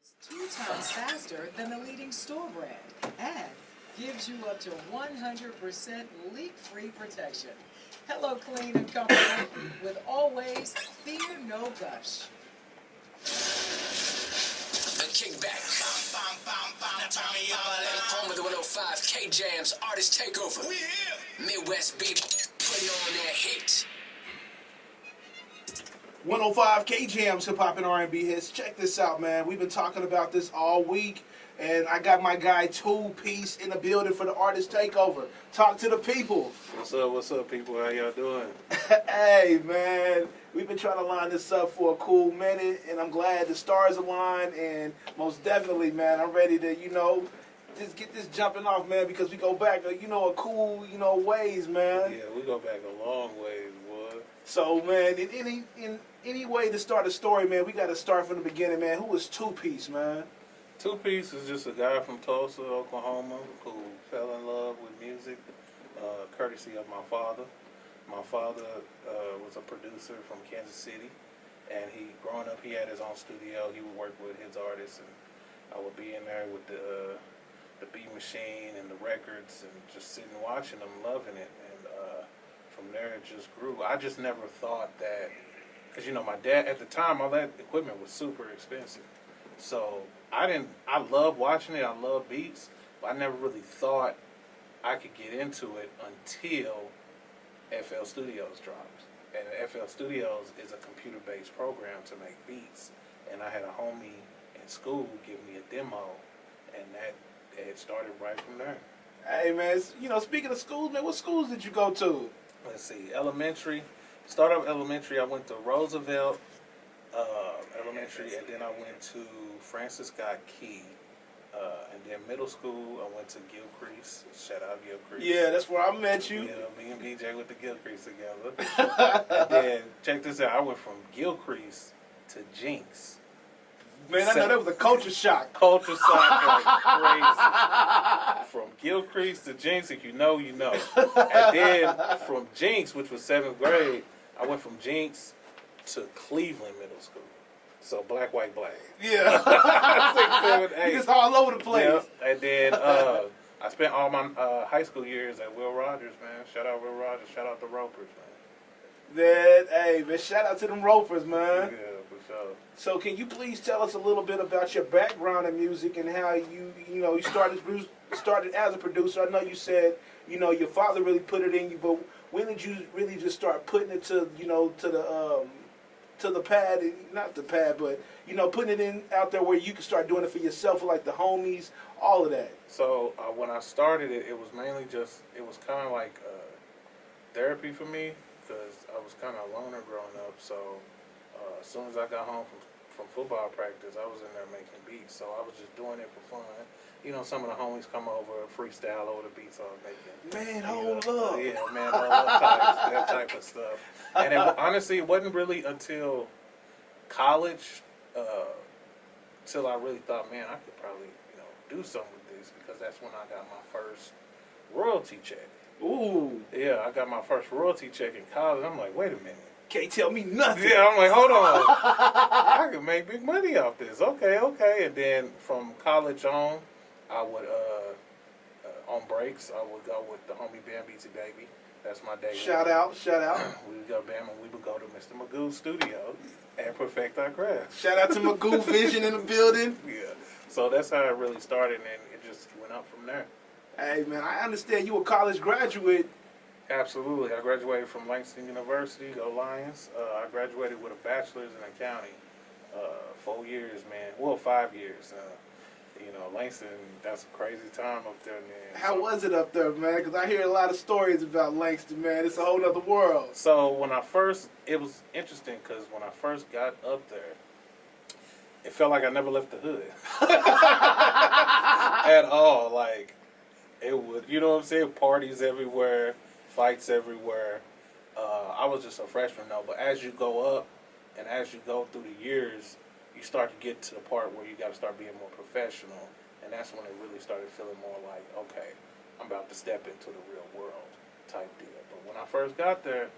2 times faster than the leading store brand and gives you up to 100% leak-free protection. Hello, clean and comfortable with always fear no gush. The kickback. Home of the 105 K Jams Artist Takeover. We here. Midwest beat putting on that hit. 105 K Jams, hip hop and R&B hits. Check this out, man. We've been talking about this all week, and I got my guy Peece in the building for the Artist Takeover. Talk to the people. What's up, people? How y'all doing? Hey, man. We've been trying to line this up for a cool minute, and I'm glad the stars aligned, and most definitely, man, I'm ready to, just get this jumping off, man, because we go back, a cool, ways, man. Yeah, we go back a long ways, boy. So, man, in any way to start a story, man, we got to start from the beginning, man. Who is Peece, man? Peece is just a guy from Tulsa, Oklahoma, who fell in love with music, courtesy of my father. My father was a producer from Kansas City, and growing up, he had his own studio. He would work with his artists, and I would be in there with the beat machine and the records, and just sitting watching them, loving it, and from there it just grew. I just never thought that, because my dad at the time, all that equipment was super expensive, so I love watching it. I love beats, but I never really thought I could get into it until FL Studios dropped. And FL Studios is a computer-based program to make beats. And I had a homie in school give me a demo, and it started right from there. Hey, man, speaking of schools, man, what schools did you go to? Let's see, start off elementary, I went to Roosevelt Elementary, and then I went to Francis Scott Key. And then middle school, I went to Gilcrease. Shout out Gilcrease. Yeah, that's where I met you. Yeah, me and BJ went to Gilcrease together. And then, check this out, I went from Gilcrease to Jinx. Man, I know that was a culture shock. Culture shock like crazy. From Gilcrease to Jinx, if you know, you know. And then from Jinx, which was 7th grade, I went from Jinx to Cleveland Middle School. So black, white, black. Yeah. 6, 7, 8. Just all over the place. Yeah. And then I spent all my high school years at Will Rogers, man. Shout out Will Rogers. Shout out the Ropers, man. Hey, man, shout out to them Ropers, man. Yeah, for sure. So can you please tell us a little bit about your background in music and how you started as a producer? I know you said, your father really put it in you, but when did you really just start putting it to the pad, not the pad, but, putting it in out there where you can start doing it for yourself, like the homies, all of that? So when I started it, it was mainly it was kind of like therapy for me, because I was kind of a loner growing up. So as soon as I got home from football practice, I was in there making beats. So I was just doing it for fun. Some of the homies come over, freestyle over the beats I was making. Man, hold up. Yeah, man, hold up, that type of stuff. And honestly, it wasn't really until college, till I really thought, man, I could probably, do something with this, because that's when I got my first royalty check. Ooh. Yeah, I got my first royalty check in college. I'm like, wait a minute. Can't tell me nothing. Yeah, I'm like, hold on. I can make big money off this. Okay. And then from college on, I would, on breaks, I would go with the homie Bam BT Baby. That's my day. Shout out. We would go Bam, and we would go to Mr. Magoo's studio and perfect our craft. Shout out to Magoo Vision in the building. Yeah. So that's how it really started, and it just went up from there. Hey, man, I understand you a college graduate. Absolutely. I graduated from Langston University, go Lions. I graduated with a bachelor's in accounting. 4 years, man. Well, 5 years. Langston, that's a crazy time up there, man. How was it up there, man? Because I hear a lot of stories about Langston, man. It's a whole other world. So it was interesting, because when I first got up there, it felt like I never left the hood. At all. Like, it would, you know what I'm saying? Parties everywhere, fights everywhere. I was just a freshman, though. But as you go up and as you go through the years, you start to get to the part where you got to start being more professional. And that's when it really started feeling more like, okay, I'm about to step into the real world type deal. But when I first got there,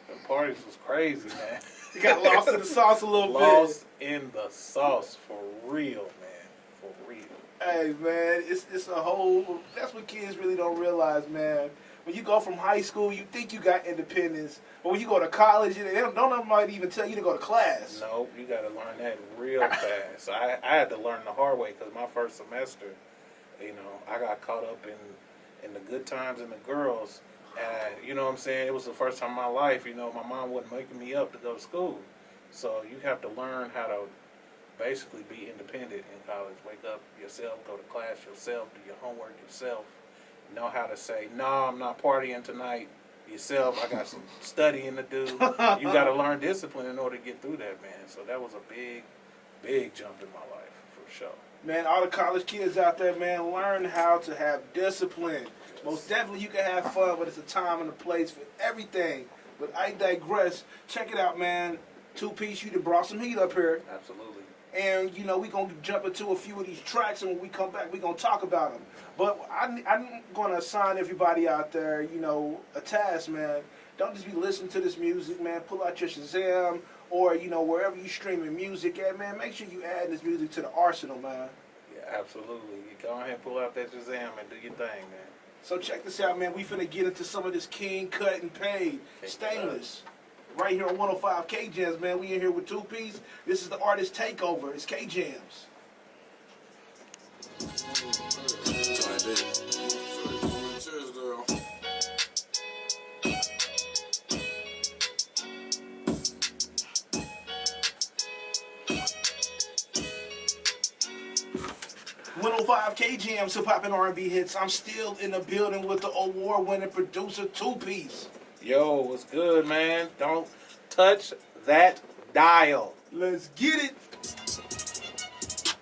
the parties was crazy, man. You got lost in the sauce a little bit. Lost in the sauce for real, man. Hey man, it's a whole. That's what kids really don't realize, man. When you go from high school, you think you got independence, but when you go to college, they don't nobody even tell you to go to class. Nope, you got to learn that real fast. I had to learn the hard way because my first semester, I got caught up in the good times and the girls, and you know what I'm saying. It was the first time in my life. My mom wasn't making me up to go to school, so you have to learn how to basically be independent in college. Wake up yourself, go to class yourself, do your homework yourself. Know how to say, no, I'm not partying tonight yourself. I got some studying to do. You got to learn discipline in order to get through that, man. So that was a big, big jump in my life, for sure. Man, all the college kids out there, man, learn how to have discipline. Most definitely you can have fun, but it's a time and a place for everything. But I digress. Check it out, man. Two Piece, you done brought some heat up here. Absolutely. And, we're going to jump into a few of these tracks, and when we come back, we're going to talk about them. But I'm going to assign everybody out there, a task, man. Don't just be listening to this music, man. Pull out your Shazam or, wherever you streaming music at, man. Make sure you add this music to the arsenal, man. Yeah, absolutely. You go ahead and pull out that Shazam and do your thing, man. So check this out, man. We finna get into some of this King Cut and Paid Stainless. Right here on 105 K-Jams, man. We in here with Two Piece. This is the artist Takeover. It's K-Jams. 105 K-Jams, hip-hop and R&B hits. I'm still in the building with the award-winning producer Two Piece. Yo, what's good, man? Don't touch that dial. Let's get it.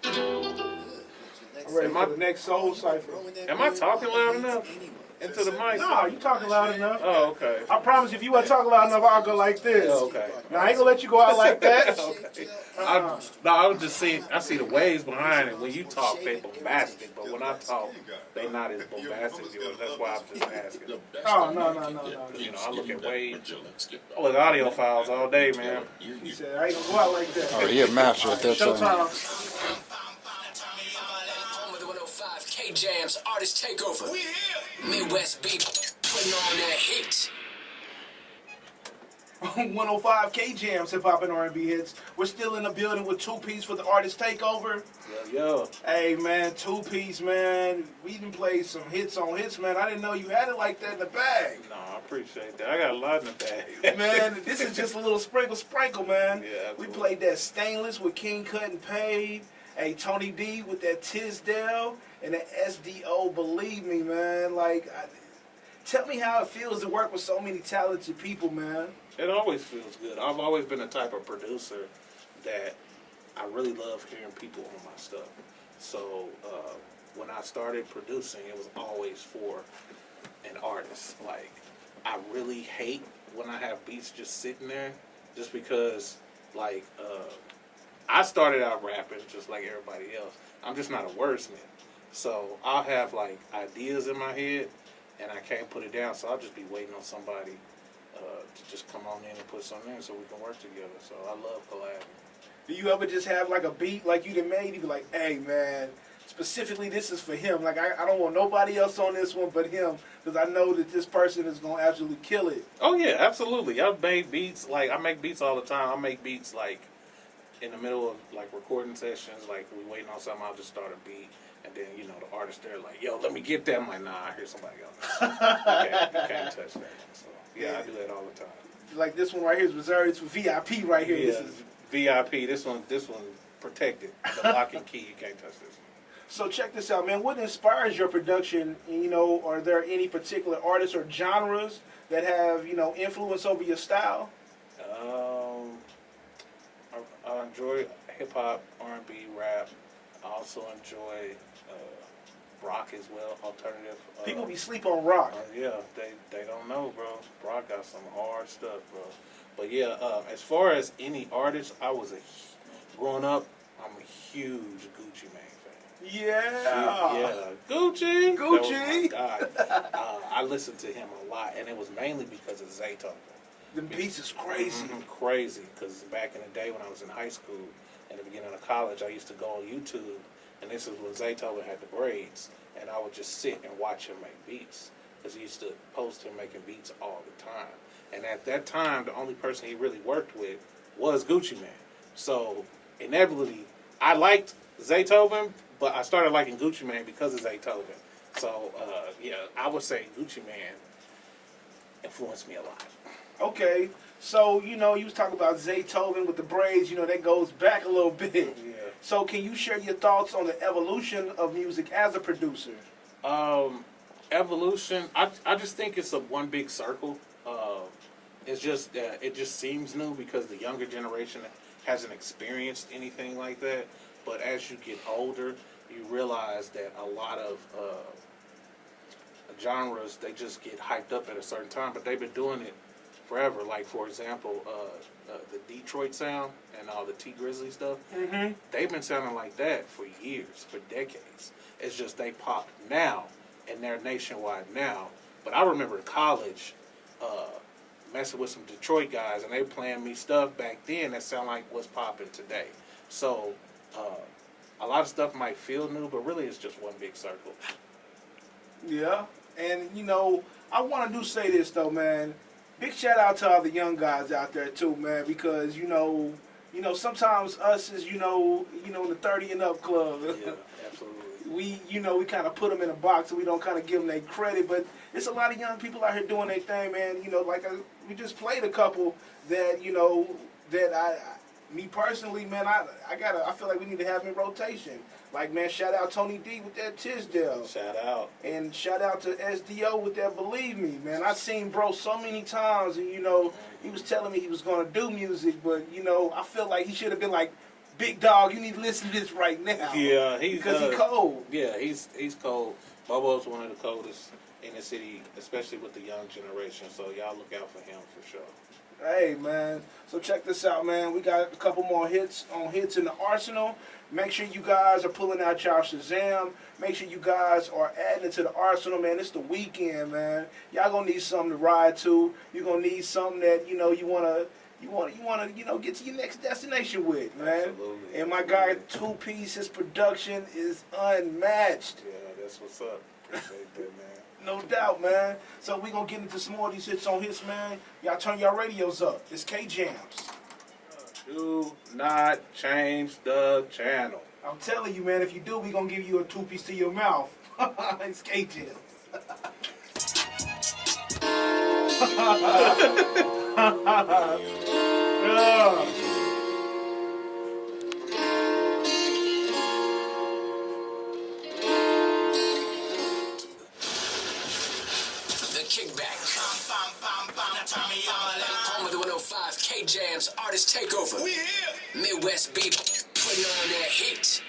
I'm ready for the next Soul Cypher. Am I talking loud enough into the mic? No, you talking loud enough. Oh, okay. I promise if you weren't talking loud enough, I'll go like this. Okay. Now, I ain't gonna let you go out like that. Okay. I was just seeing. I see the waves behind it. When you talk, they bombastic, but when I talk, they not as bombastic as yours. That's why I'm just asking. Oh, no. I look at waves. I look at audio files all day, man. He said, I ain't gonna go out like that. Oh, he a master at that time. Showtime. Home of the 105 K-Jams, artist takeover. We here. Midwest beat, putting on that heat. 105 K-Jams, hip-hop and R&B hits. We're still in the building with Two Piece for the artist takeover. Yo. Hey, man, Two Piece, man. We even played some hits on hits, man. I didn't know you had it like that in the bag. No, I appreciate that. I got a lot in the bag. Man, this is just a little sprinkle, man. Yeah, we absolutely. played that Stainless with King Cut and Paid. Hey, Tony D with that Tisdale and that SDO. Believe me, man. Tell me how it feels to work with so many talented people, man. It always feels good. I've always been the type of producer that I really love hearing people on my stuff. So when I started producing, it was always for an artist. I really hate when I have beats just sitting there, just because, I started out rapping just like everybody else. I'm just not a wordsmith. So I'll have, ideas in my head, and I can't put it down, so I'll just be waiting on somebody to just come on in and put something in so we can work together. So I love collabing. Do you ever just have a beat like you done made? You be like, hey, man, specifically this is for him. I don't want nobody else on this one but him, because I know that this person is going to absolutely kill it. Oh, yeah, absolutely. I've made beats. I make beats all the time. I make beats, in the middle of, recording sessions. We waiting on something, I'll just start a beat. And then, the artist, they're like, yo, let me get that. I'm like, nah, I hear somebody else. You can't touch that. So, yeah, I do that all the time. This one right here is reserved. It's for VIP right here. Yeah, This is VIP. This one protected. The lock and key. You can't touch this one. So check this out, man. What inspires your production? Are there any particular artists or genres that have, influence over your style? I enjoy hip hop, R&B, rap. I also enjoy rock as well, alternative. People be sleep on rock. Yeah, they don't know, bro. Rock got some hard stuff, bro. But yeah, as far as any artist, growing up, I'm a huge Gucci Mane fan. Yeah. Yeah, Gucci. That was my Gucci. guy. I listened to him a lot, and it was mainly because of Zaytoven. Them beats is crazy. Crazy, because back in the day when I was in high school, at the beginning of college, I used to go on YouTube And this is when Zaytoven had the braids, and I would just sit and watch him make beats, because he used to post him making beats all the time. And at that time, the only person he really worked with was Gucci Mane. So inevitably, I liked Zaytoven, but I started liking Gucci Mane because of Zaytoven. So yeah, I would say Gucci Mane influenced me a lot. Okay, so you know, you was talking about Zaytoven with the braids. You know, that goes back a little bit. Yeah. So can you share your thoughts on the evolution of music as a producer? Evolution. I just think it's a one big circle. It's just it just seems new because the younger generation hasn't experienced anything like that. But as you get older, you realize that a lot of genres, they just get hyped up at a certain time, but they've been doing it forever. Like, for example, the Detroit sound and all the T Grizzly stuff, they've been sounding like that for years, for decades. It's just they pop now, and they're nationwide now. But I remember in college messing with some Detroit guys, and they playing me stuff back then that sound like what's popping today. So a lot of stuff might feel new, but really it's just one big circle. Yeah, and you know, I want to say this though, man. Big shout out to all the young guys out there too, man, because you know, sometimes us is in the 30 and up club. Yeah, absolutely. We kind of put them in a box and we don't kind of give them their credit, but it's a lot of young people out here doing their thing, man. You know, we just played a couple that me personally, man, I feel like we need to have them in rotation. Like, man, shout out Tony D with that Tisdale. Shout out. And shout out to SDO with that Believe Me, man. I seen bro so many times, and he was telling me he was gonna do music, but I feel like he should have been like, Big dog, you need to listen to this right now. Yeah, because he cold. Yeah, he's cold. Bobo's one of the coldest in the city, especially with the young generation. So y'all look out for him for sure. Hey, man. So check this out, man. We got a couple more hits in the arsenal. Make sure you guys are pulling out y'all Shazam. Make sure you guys are adding it to the arsenal, man. It's the weekend, man. Y'all gonna need something to ride to. You're gonna need something that you wanna get to your next destination with, man. Absolutely. And my guy Peece, his production is unmatched. Yeah, that's what's up. Appreciate that, man. No doubt, man. So we gonna get into some more of these hits on hits, man. Y'all turn y'all radios up. It's K Jams. Do not change the channel. I'm telling you, man, if you do, we gonna give you a 2-piece to your mouth. It's K Jams. Yeah. Home of the 105 K Jams Artist Takeover. We here. Midwest beat putting on that heat.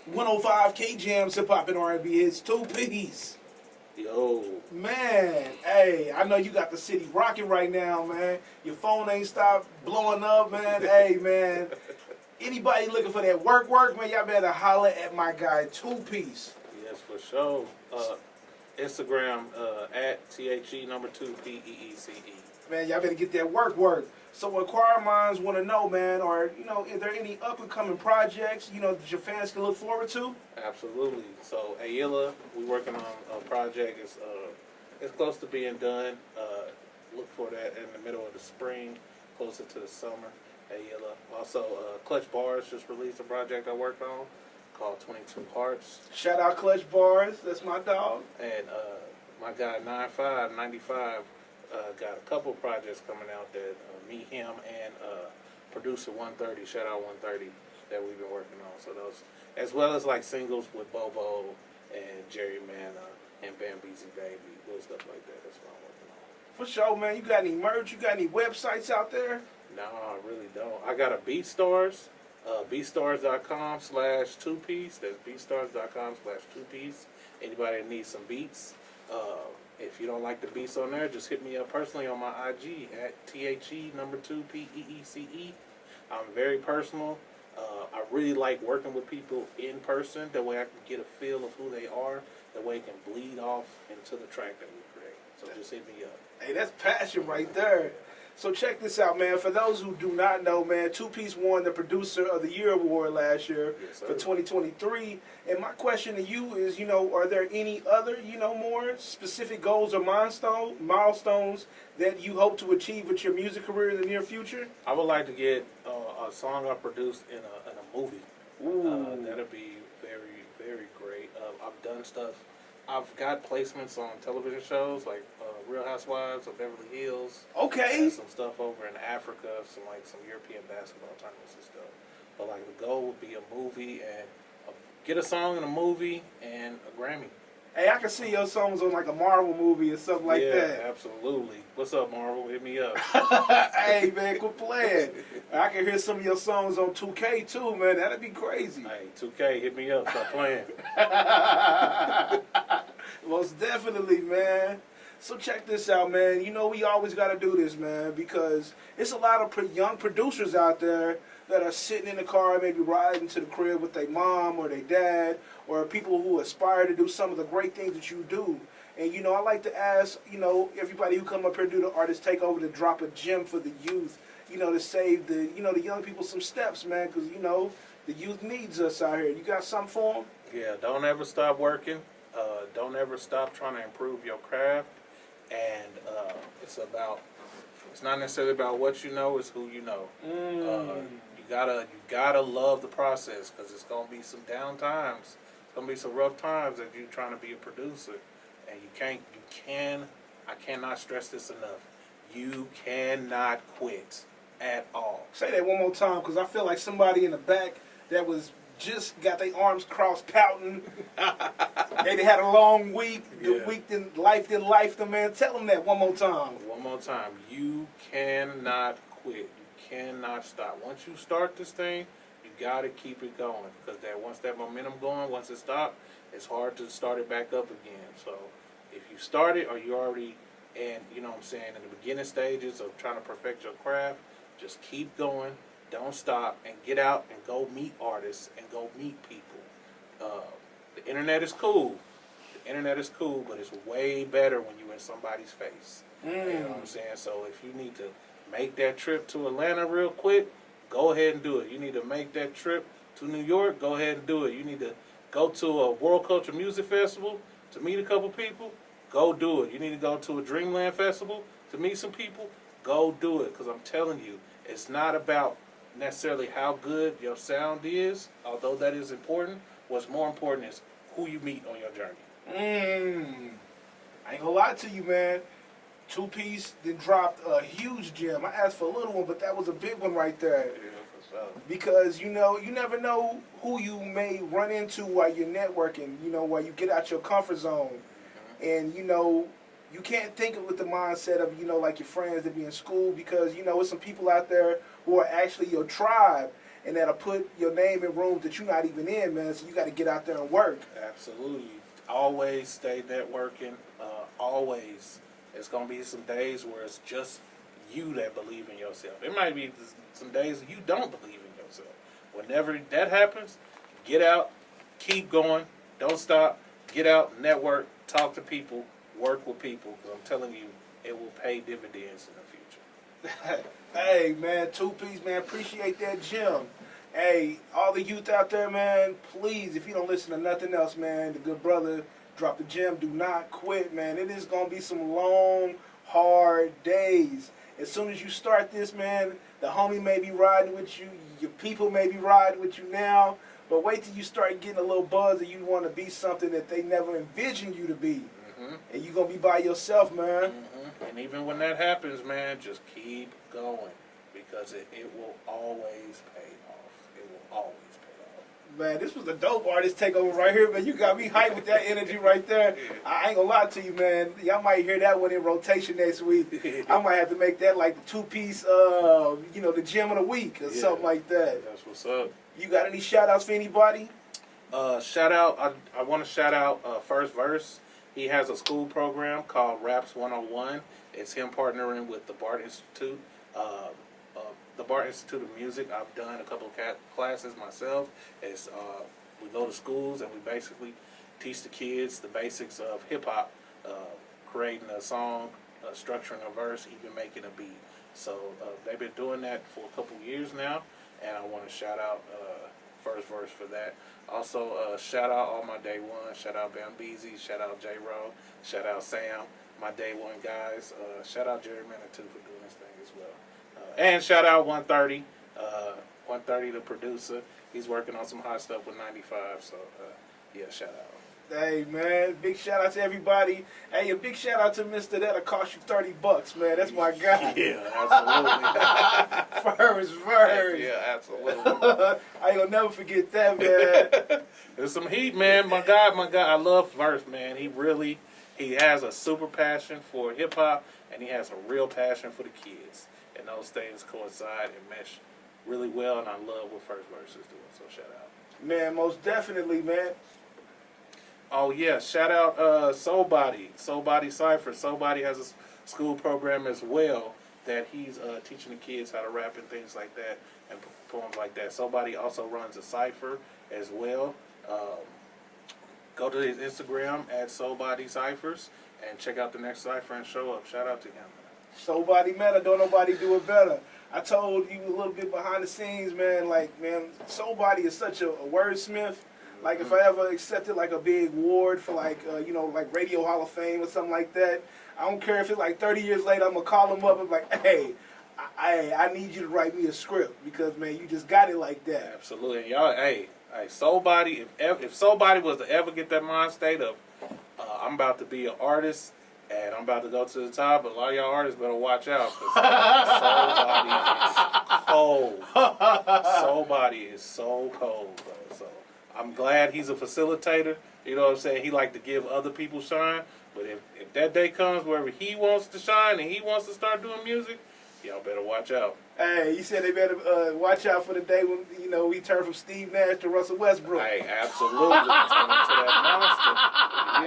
105 K Jams, hip hop and R&B hits, 2-piece. Yo. Man, hey, I know you got the city rocking right now, man. Your phone ain't stopped blowing up, man. Hey, man. Anybody looking for that work, man, y'all better holler at my guy 2-piece. Yes, for sure. Instagram at THE2PEECE. Man, y'all better get that work. So inquiring minds want to know, man, is there any up-and-coming projects, that your fans can look forward to? Absolutely. So Ayala, we working on a project. It's close to being done. Look for that in the middle of the spring, closer to the summer. Ayala. Also, Clutch Bars just released a project I worked on called 22 Hearts. Shout out Clutch Bars. That's my dog. And my guy 95 got a couple projects coming out that me, him, and producer 130, shout out 130, that we've been working on. So those, as well as like singles with Bobo and Jerry Manna and Bambeezy Baby, little stuff like that. That's what I'm working on. For sure, man. You got any merch? You got any websites out there? No, I really don't. I got a BeatStars, beatstars.com/2piece. That's beatstars.com/2piece. Anybody that needs some beats. If you don't like the beats on there, just hit me up personally on my IG at THE2PEECE. I'm very personal. I really like working with people in person. That way I can get a feel of who they are. That way it can bleed off into the track that we create. So just hit me up. Hey, that's passion right there. So check this out, man. For those who do not know, man, Two Piece won the Producer of the Year award last year Yes, sir. for 2023. And my question to you is, are there any other, more specific goals or milestones that you hope to achieve with your music career in the near future? I would like to get a song I produced in a movie. Ooh. That'd be very, very great. I've done stuff. I've got placements on television shows like Real Housewives of Beverly Hills. Okay. And some stuff over in Africa, some European basketball tournaments and stuff. But like the goal would be a movie and get a song in a movie and a Grammy. Hey, I can see your songs on like a Marvel movie or something like yeah, that. Absolutely. What's up, Marvel? Hit me up. Hey, man, quit playing. I can hear some of your songs on 2K too, man. That'd be crazy. Hey, 2K, hit me up. Stop playing. Most definitely, man. So check this out, man. We always got to do this, man, because it's a lot of young producers out there that are sitting in the car, maybe riding to the crib with their mom or their dad, or people who aspire to do some of the great things that you do. And, I like to ask, everybody who come up here do the Artist Takeover to drop a gem for the youth, to save the young people some steps, man, because, the youth needs us out here. You got something for them? Yeah, don't ever stop working. Don't ever stop trying to improve your craft. And it's not necessarily about what you know, it's who you know. You gotta love the process, because it's gonna be some down times. It's gonna be some rough times as you trying to be a producer, and I cannot stress this enough. You cannot quit at all. Say that one more time, because I feel like somebody in the back that was just got their arms crossed pouting. They had a long week. The week life didn't life them, man. Tell them that one more time. One more time. You cannot quit. You cannot stop. Once you start this thing, you got to keep it going, because once that momentum going, once it stops, it's hard to start it back up again. So if you start it, or you already, and in the beginning stages of trying to perfect your craft, just keep going. Don't stop, and get out and go meet artists and go meet people. The internet is cool. The internet is cool, but it's way better when you're in somebody's face. You know what I'm saying? So if you need to make that trip to Atlanta real quick, go ahead and do it. You need to make that trip to New York, go ahead and do it. You need to go to a World Culture Music Festival to meet a couple people, go do it. You need to go to a Dreamland Festival to meet some people, go do it. Because I'm telling you, it's not about necessarily how good your sound is, although that is important. What's more important is who you meet on your journey. I ain't gonna lie to you, man. Two Piece then dropped a huge gem. I asked for a little one, but that was a big one right there. Yeah, for sure. Because, you never know who you may run into while you're networking, while you get out your comfort zone. And, you can't think of it with the mindset of, like your friends that be in school, because, there's some people out there who are actually your tribe, and that'll put your name in rooms that you're not even in, man. So you got to get out there and work. Absolutely. Always stay networking. Always. It's going to be some days where it's just you that believe in yourself. It might be some days that you don't believe in yourself. Whenever that happens, get out, keep going, don't stop, get out, network, talk to people, work with people, because I'm telling you, it will pay dividends in the future. Hey, man, Two Piece, man, appreciate that gem. Hey, all the youth out there, man, please, if you don't listen to nothing else, man, the good brother dropped the gem. Do not quit, man. It is going to be some long, hard days. As soon as you start this, man, the homie may be riding with you. Your people may be riding with you now. But wait till you start getting a little buzz that you want to be something that they never envisioned you to be. And you're going to be by yourself, man. And even when that happens, man, just keep going, because it will always pay off. It will always pay off. Man, this was a dope Artist Takeover right here, man. You got me hyped with that energy right there. I ain't gonna lie to you, man. Y'all might hear that one in rotation next week. I might have to make that like the two-piece, the gem of the week or something like that. That's what's up. You got any shout-outs for anybody? Shout out, I want to shout out First Verse. He has a school program called Raps 101. It's him partnering with the Bart Institute. The Bart Institute of Music. I've done a couple of classes myself. We go to schools and we basically teach the kids the basics of hip hop, creating a song, structuring a verse, even making a beat. So they've been doing that for a couple years now, and I want to shout out First Verse for that. Also, shout out all my day one. Shout out Bambeezy. Shout out J-Ro. Shout out Sam, my day one guys. Shout out Jerry Manor too for doing this thing as well. And shout out 130. 130, the producer. He's working on some hot stuff with 95. So yeah, shout out. Hey man, big shout out to everybody. Hey, a big shout out to Mr. That'll cost you $30, man. That's my guy. Yeah, absolutely. First. Yeah, absolutely. I ain't gonna never forget that, man. There's some heat, man. My guy. I love Verse, man. He has a super passion for hip hop, and he has a real passion for the kids. And those things coincide and mesh really well, and I love what First Verse is doing. So shout out. Man, most definitely, man. Oh yeah, shout out Soul Body Cypher. Soul Body has a school program as well that he's teaching the kids how to rap and things like that and poems like that. Soul Body also runs a cipher as well. Go to his Instagram at Soul Body Cyphers and check out the next cipher and show up. Shout out to him. Soul Body Matter, don't nobody do it better. I told you a little bit behind the scenes, man. Like, man, Soul Body is such a wordsmith. Like, if I ever accepted, like, a big award for, like, like Radio Hall of Fame or something like that, I don't care if it's, like, 30 years later, I'm going to call him up and be like, hey, I need you to write me a script because, man, you just got it like that. Absolutely. Y'all, hey, Soul Body, if Soul Body was to ever get that mind state of, I'm about to be an artist, and I'm about to go to the top, but a lot of y'all artists better watch out, because Soul Body is cold. Soul Body is so cold, bro. So I'm glad he's a facilitator. You know what I'm saying? He like to give other people shine. But if that day comes where he wants to shine and he wants to start doing music, y'all better watch out. Hey, you said they better watch out for the day when, we turn from Steve Nash to Russell Westbrook. Hey, absolutely. Turn into that monster.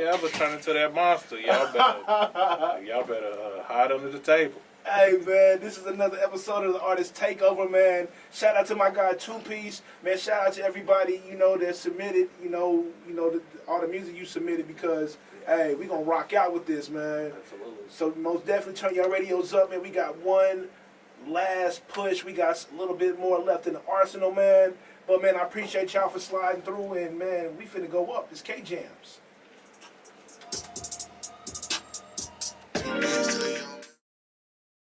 Yeah, I'm going to turn into that monster. Y'all better hide under the table. Hey, man, this is another episode of the Artist Takeover, man. Shout out to my guy, Peece. Man, shout out to everybody, that submitted, all the music you submitted because, hey, we going to rock out with this, man. Absolutely. So most definitely turn your radios up, man. We got one last push. We got a little bit more left in the arsenal, man. But, man, I appreciate y'all for sliding through, and, man, we finna go up. It's K-Jams.